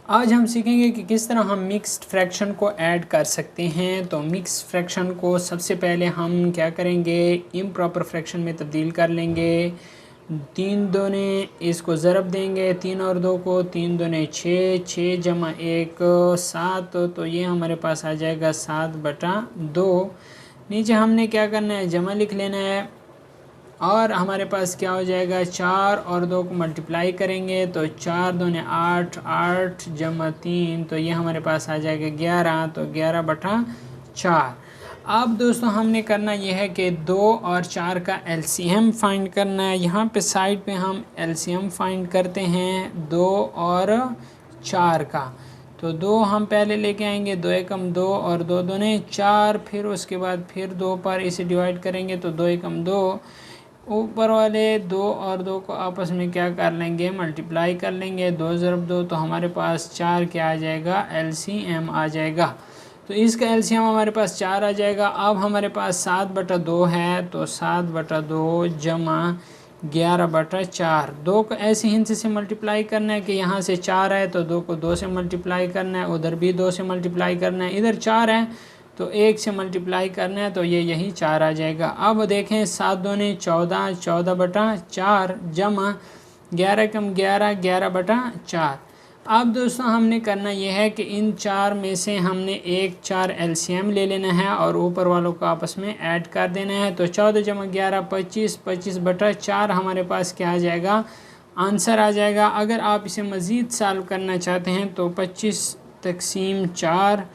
आज हम सीखेंगे कि किस तरह हम मिक्स्ड फ्रैक्शन को ऐड कर सकते हैं। तो मिक्स्ड फ्रैक्शन को सबसे पहले हम क्या करेंगे, इम्प्रॉपर फ्रैक्शन में तब्दील कर लेंगे। 3 दूने इसको ज़रब देंगे, 3 और 2 को, 3 दूने 6, 6 जमा 1 7, तो ये हमारे पास आ जाएगा 7/2। नीचे हमने क्या करना है, जमा लिख लेना है और हमारे पास क्या हो जाएगा, 4 और 2 को मल्टीप्लाई करेंगे तो 4 दूने 8, 8 जमा 3, तो ये हमारे पास आ जाएगा 11, तो 11/4। अब दोस्तों हमने करना यह है कि 2 और 4 का एलसीएम फाइंड करना है। यहाँ पे साइड पे हम एलसीएम फाइंड करते हैं 2 और 4 का। तो 2 हम पहले लेके आएंगे, 2 एकम 2 और 2 दूने 4, फिर उसके बाद फिर 2 पर इसे डिवाइड करेंगे तो 2 एकम 2, ऊपर वाले 2 और 2 को आपस में क्या कर लेंगे, मल्टीप्लाई कर लेंगे। 2 ज़रब 2, तो हमारे पास 4 क्या आ जाएगा, एलसीएम आ जाएगा। तो इसका एलसीएम हमारे पास 4 आ जाएगा। अब हमारे पास 7/2 है, तो 7/2 जमा 11/4। 2 को ऐसे हिंसे से मल्टीप्लाई करना है कि यहाँ से 4 है तो 2 को 2 से मल्टीप्लाई करना है, उधर भी 2 से मल्टीप्लाई करना है, इधर 4 है तो 1 से मल्टीप्लाई करना है, तो ये यही 4 आ जाएगा। अब देखें 7 दूने 14, 14/4 जमा 11 कम 11, 11/4। अब दोस्तों हमने करना यह है कि इन 4 में से हमने एक 4 एलसीएम ले लेना है और ऊपर वालों को आपस में ऐड कर देना है। तो 14 जमा 11 25, 25/4 हमारे पास क्या आ जाएगा, आंसर आ जाएगा। अगर आप इसे मज़ीद सॉल्व करना चाहते हैं तो 25/4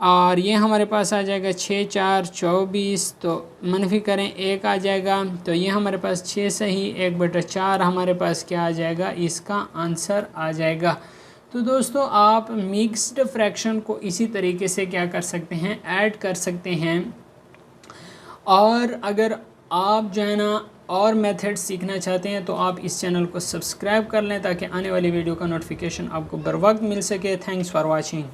और ये हमारे पास आ जाएगा 6 4 24, तो मनफी करें 1 आ जाएगा, तो ये हमारे पास 6 सही 1/4 हमारे पास क्या आ जाएगा, इसका आंसर आ जाएगा। तो दोस्तों आप मिक्स्ड फ्रैक्शन को इसी तरीके से क्या कर सकते हैं, ऐड कर सकते हैं। और अगर आप जो है ना और मेथड सीखना चाहते हैं तो आप इस चैनल को सब्सक्राइब कर लें ताकि आने वाली वीडियो का नोटिफिकेशन आपको बर वक्त मिल सके। Thanks for watching.